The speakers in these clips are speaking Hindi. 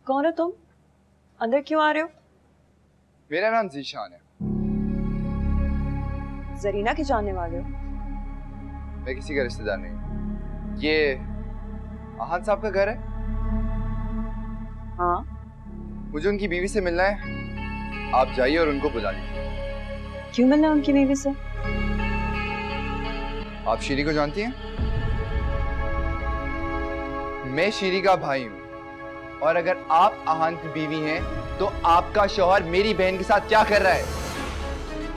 कौन हो तुम? अंदर क्यों आ रहे हो? मेरा नाम जीशान है। जरीना के जानने वाले हो? मैं किसी का रिश्तेदार नहीं। ये आहान साहब का घर है? हाँ। मुझे उनकी बीवी से मिलना है, आप जाइए और उनको बुला लीजिए। क्यों मिलना उनकी बीवी से? आप शीरी को जानती हैं? मैं शीरी का भाई हूँ, और अगर आप आहान की बीवी हैं तो आपका शौहर मेरी बहन के साथ क्या कर रहा है?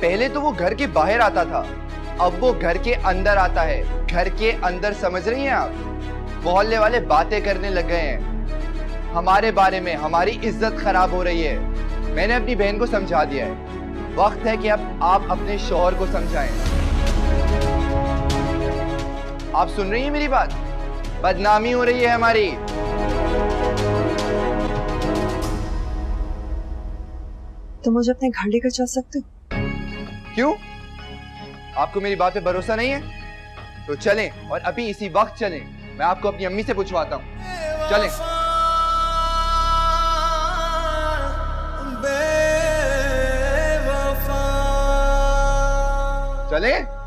पहले तो वो घर के बाहर आता था, अब वो घर के अंदर आता है। घर के अंदर, समझ रही हैं आप? मोहल्ले वाले बातें करने लग गए हैं हमारे बारे में, हमारी इज्जत खराब हो रही है। मैंने अपनी बहन को समझा दिया है, वक्त है कि अब आप अपने शौहर को समझाएं। आप सुन रही हैं मेरी बात? बदनामी हो रही है हमारी। तुम मुझे अपने घर लेकर चल सकते हो? क्यों? आपको मेरी बात पे भरोसा नहीं है? तो चलें, और अभी इसी वक्त चलें। मैं आपको अपनी अम्मी से पूछवाता हूँ। चलें। चलें?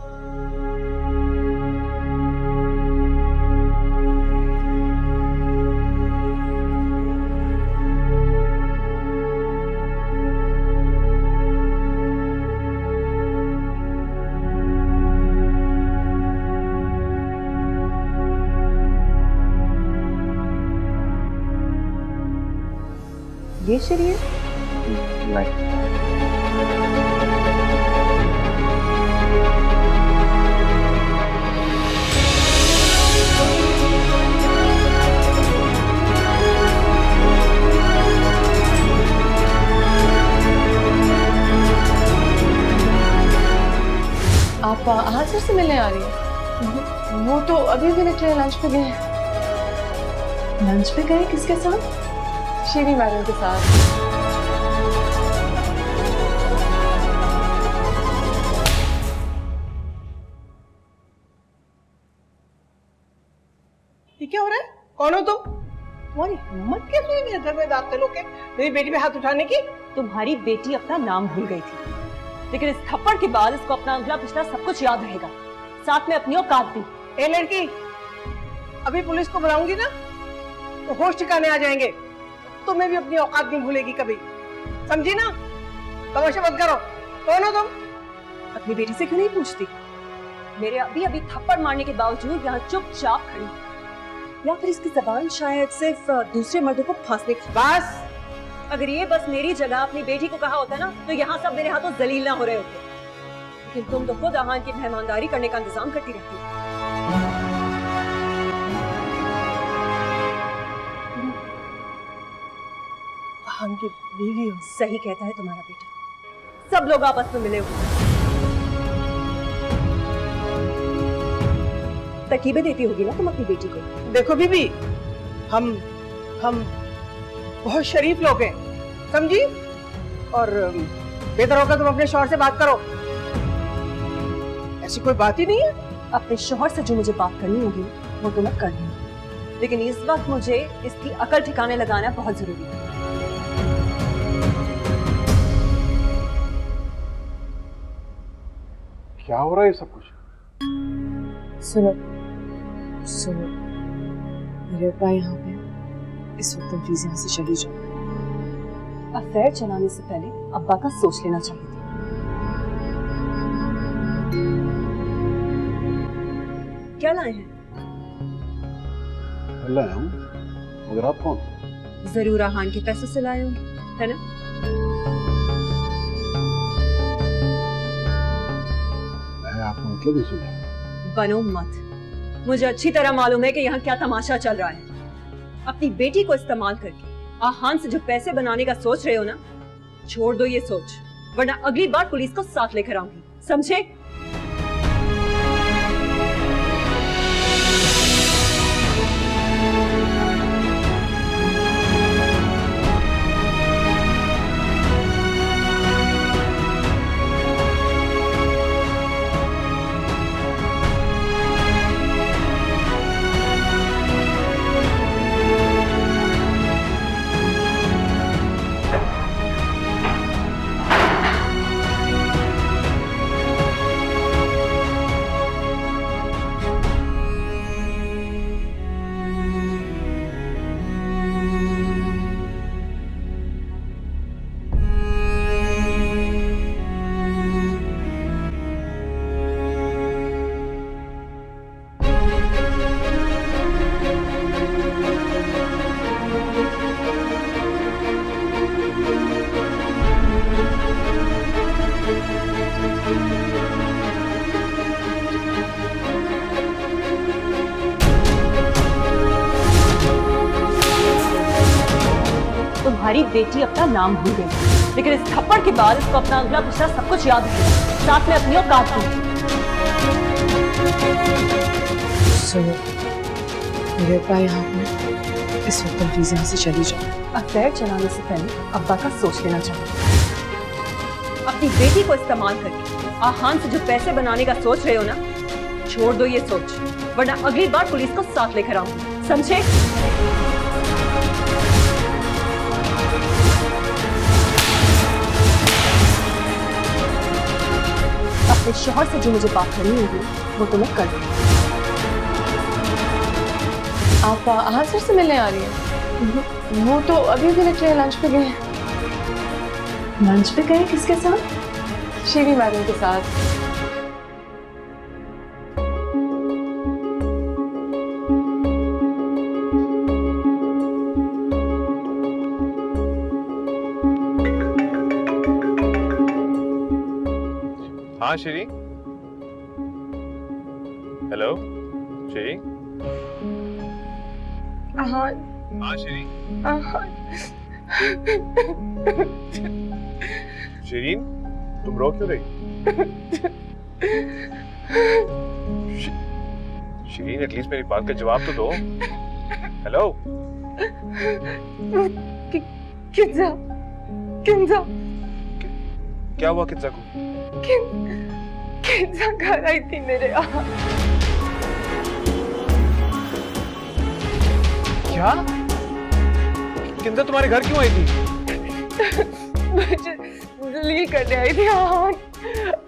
ये शरीर? नहीं। आप आहान सर से मिलने आ रही हैं? वो तो अभी भी निकले, लंच पे गए। लंच पे गए? किसके साथ? शीरी मैडम के साथ। ये क्या हो रहा है? कौन हो तुम? तुम्हारी हिम्मत कैसे हुई मेरे घर में दाखिल होके मेरी बेटी पे हाथ उठाने की? तुम्हारी बेटी अपना नाम भूल गई थी, लेकिन इस थप्पड़ के बाद इसको अपना अगला पिछला सब कुछ याद रहेगा, साथ में अपनी औकात भी। ए लड़की, अभी पुलिस को बुलाऊंगी ना तो होश ठिकाने आ जाएंगे। तुम्हें भी अपनी औकात नहीं भूलेगी कभी, समझी ना? तमाशा मत करो। कौन हो तुम? अपनी बेटी से क्यों नहीं पूछती? मेरे अभी अभी थप्पड़ मारने के बावजूद यहाँ चुपचाप खड़ी, या फिर इसकी जबान शायद सिर्फ दूसरे मर्दों को फांसने की। बस, अगर ये बस मेरी जगह अपनी बेटी को कहा होता ना तो यहाँ सब मेरे हाथों जलील ना हो रहे होते, लेकिन तुम तो खुद आहान की मेहमानदारी करने का इंतजाम करती रहती हो। आहान की बीवी हो? सही कहता है तुम्हारा बेटा, सब लोग आपस में मिले हुए। तरकीबें देती होगी ना तुम अपनी बेटी को। देखो बीबी, हम बहुत शरीफ लोग हैं, समझी? और बेहतर होगा तुम अपने शौहर से बात करो। ऐसी कोई बात ही नहीं है। अपने शौहर से जो मुझे बात करनी होगी वो तो मैं कर लूंगी, लेकिन इस वक्त मुझे इसकी अकल ठिकाने लगाना बहुत जरूरी है। क्या हो रहा है सब कुछ? सुनो सुनो, मेरे अब्बा यहाँ पे, इस वक्त तुम प्लीज यहाँ से चली जाओ। अफेयर चलाने से पहले अब्बा का सोच लेना चाहिए था। क्या लाए हैं? लाया हूँ, मगर आप कौन? जरूर आहान के पैसों से लाए होंगे, है ना? मैं आपका मतलब नहीं सुना। बनो मत, मुझे अच्छी तरह मालूम है कि यहाँ क्या तमाशा चल रहा है। अपनी बेटी को इस्तेमाल करके आहान से जो पैसे बनाने का सोच रहे हो ना, छोड़ दो ये सोच, वरना अगली बार पुलिस को साथ लेकर आऊंगी, समझे? तुम्हारी बेटी अपना नाम भूल गई, लेकिन इस थप्पड़ के बाद इसको अपना अगला पिछला सब कुछ याद है, साथ में अपनी औकात भी। सुनो, मेरे अब्बा यहाँ पे, इस वक्त तुम प्लीज यहाँ से चली जाओ। अफेयर चलाने से पहले अब्बा का सोच लेना चाहिए। अपनी बेटी को इस्तेमाल करके आहान से जो पैसे बनाने का सोच रहे हो ना, छोड़ दो ये सोच, वरना अगली बार पुलिस को साथ लेकर आऊंगी, समझे? अपने शौहर से जो मुझे बात करनी होगी वो तो मैं कर दूंगी। आप आहान सर से मिलने आ रही हैं? वो तो अभी भी निकले लंच पे गए हैं। लंच पे गए किसके साथ? शीरी मैडम के साथ। हाँ श्री, हेलो श्री। आहान, हाँ श्री। शिरीन, तुम रो क्यों रही? शिरीन, एटलीस्ट मेरी बात का जवाब तो दो। हेलो। किन्जा, किन्जा, क्या हुआ किन्जा को? किन्जा घर आई थी मेरे यहाँ। क्या? किन्जा तुम्हारे घर क्यों आई थी? मुझे दलील करने आई थी आहान।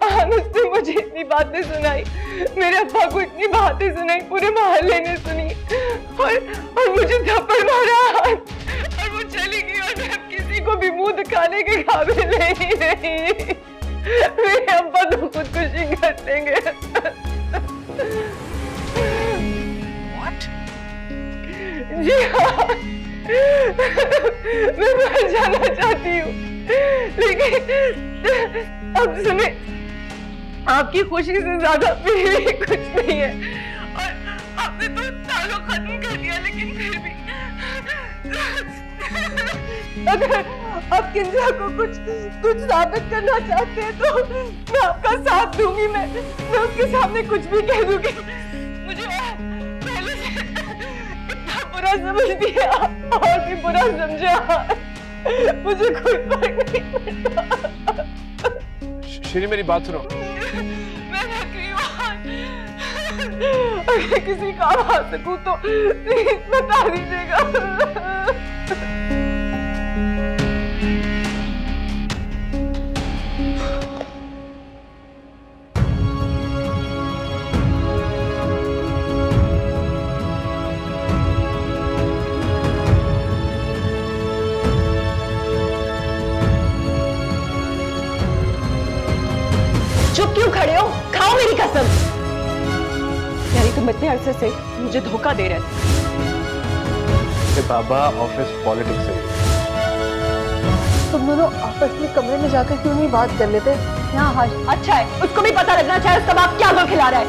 आहान उसने मुझे इतनी बातें सुनाई, मेरे अब्बा को इतनी बातें सुनाई, पूरे मोहल्ले ने सुनी, और मुझे थप्पड़ मारा आहान, और वो चली गई, और मैं अब किसी को भी मुंह दिखाने के काबिल नहीं रही। मेरे अब्बा तो खुदकुशी कर देंगे। What? जी हाँ, मैं मर जाना चाहती हूँ, लेकिन अब सुने, आपकी खुशी से ज्यादा मेरी कुछ नहीं है, और आपने तो ताल्लुक खत्म कर दिया, लेकिन फिर भी अगर आप किन्जा को कुछ साबित करना चाहते हैं तो मैं आपका साथ दूंगी। मैं उसके सामने कुछ भी कह दूंगी। मुझे पहले से इतना बुरा समझती है और भी बुरा समझे, मुझे कोई फर्क नहीं पड़ता। श्री, मेरी बात सुनो। मैं थक रही हूँ, अगर किसी काम आ सकूं तो प्लीज बता दीजिएगा। चुप क्यों खड़े हो? खाओ मेरी कसम। यानी तुम इतने अरसे से मुझे धोखा दे रहे थे। बाबा ऑफिस पॉलिटिक्स है। तुम दोनों आपस में कमरे में जाकर क्यों नहीं बात कर लेते? हाँ, अच्छा है, उसको भी पता लगना चाहिए उसका बाप क्या खिला रहा है।